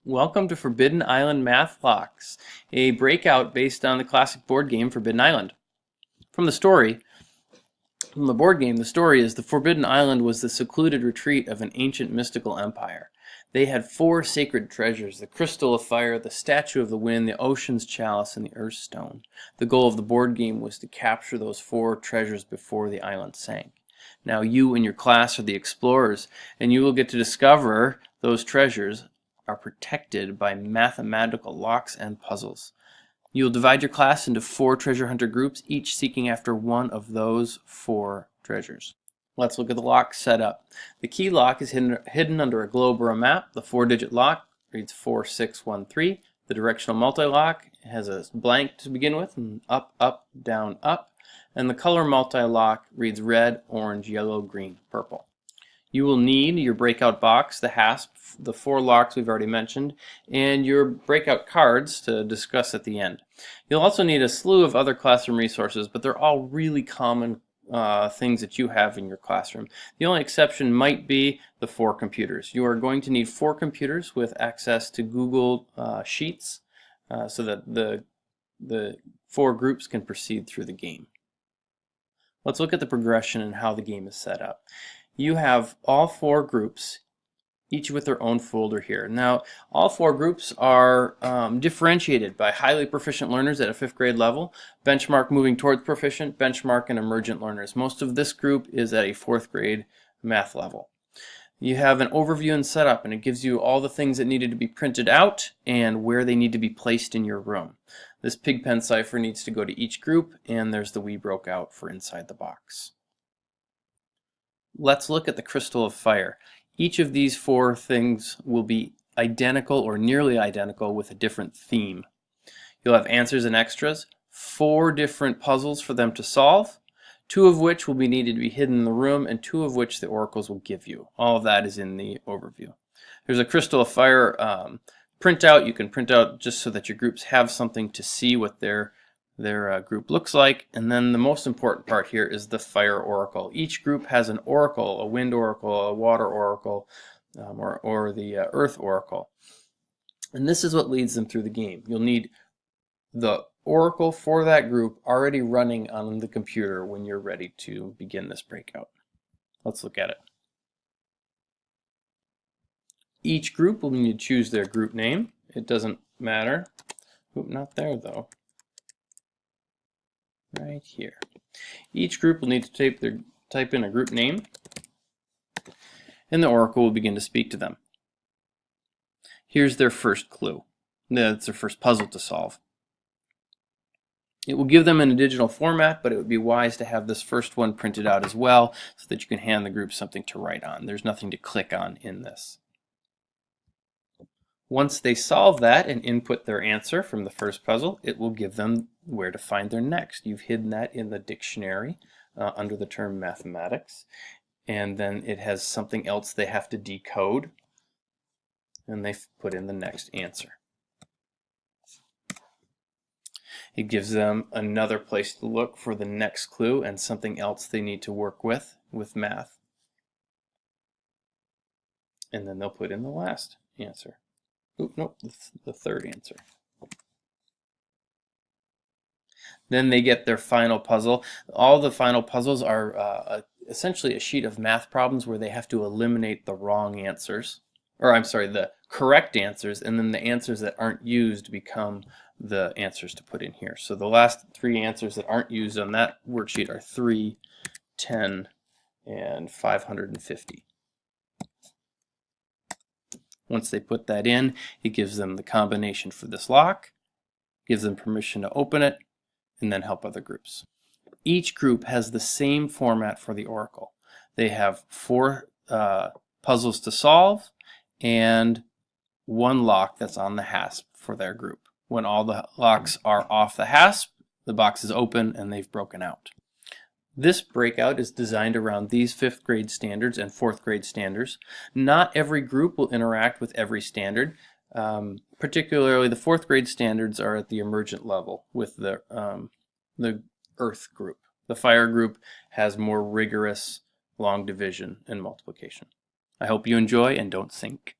Welcome to Forbidden Island Math Locks, a breakout based on the classic board game Forbidden Island. From the board game, the story is the Forbidden Island was the secluded retreat of an ancient mystical empire. They had 4 sacred treasures: the Crystal of Fire, the Statue of the Wind, the Ocean's Chalice, and the Earth Stone. The goal of the board game was to capture those 4 treasures before the island sank. Now you and your class are the explorers, and you will get to discover those treasures are protected by mathematical locks and puzzles. You'll divide your class into 4 treasure hunter groups, each seeking after one of those 4 treasures. Let's look at the lock setup. The key lock is hidden under a globe or a map. The 4-digit lock reads 4613. The directional multi-lock has a blank to begin with, and up, up, down, up. And the color multi-lock reads red, orange, yellow, green, purple. You will need your breakout box, the hasp, the 4 locks we've already mentioned, and your breakout cards to discuss at the end. You'll also need a slew of other classroom resources, but they're all really common things that you have in your classroom. The only exception might be the 4 computers. You are going to need 4 computers with access to Google Sheets so that the 4 groups can proceed through the game. Let's look at the progression and how the game is set up. You have all 4 groups, each with their own folder here. Now, all 4 groups are differentiated by highly proficient learners at a 5th grade level, benchmark moving towards proficient, benchmark, and emergent learners. Most of this group is at a 4th grade math level. You have an overview and setup, and it gives you all the things that needed to be printed out and where they need to be placed in your room. This Pigpen cipher needs to go to each group, and there's the We Broke Out for inside the box. Let's look at the Crystal of Fire. Each of these 4 things will be identical or nearly identical with a different theme. You'll have answers and extras, 4 different puzzles for them to solve, 2 of which will be needed to be hidden in the room, and 2 of which the oracles will give you. All of that is in the overview. There's a Crystal of Fire printout. You can print out just so that your groups have something to see what their group looks like. And then the most important part here is the Fire Oracle. Each group has an oracle, a Wind Oracle, a Water Oracle, or the Earth Oracle. And this is what leads them through the game. You'll need the oracle for that group already running on the computer when you're ready to begin this breakout. Let's look at it. Each group will need to choose their group name. It doesn't matter. Oop, not there though. Right here. Each group will need to type in a group name, and the oracle will begin to speak to them. Here's their first clue. That's their first puzzle to solve. It will give them in a digital format, but it would be wise to have this first one printed out as well so that you can hand the group something to write on. There's nothing to click on in this. Once they solve that and input their answer from the first puzzle, it will give them where to find their next. You've hidden that in the dictionary under the term mathematics. And then it has something else they have to decode. And they've put in the next answer. It gives them another place to look for the next clue and something else they need to work with math. And then they'll put in the last answer. Oop, nope, the third answer. Then they get their final puzzle. All the final puzzles are essentially a sheet of math problems where they have to eliminate the wrong answers. Or I'm sorry, the correct answers, and then the answers that aren't used become the answers to put in here. So the last 3 answers that aren't used on that worksheet are 3, 10, and 550. Once they put that in, it gives them the combination for this lock, gives them permission to open it, and then help other groups. Each group has the same format for the oracle. They have 4 puzzles to solve and 1 lock that's on the hasp for their group. When all the locks are off the hasp, the box is open and they've broken out. This breakout is designed around these 5th grade standards and 4th grade standards. Not every group will interact with every standard. Particularly the 4th grade standards are at the emergent level with the Earth group. The Fire group has more rigorous long division and multiplication. I hope you enjoy and don't sink.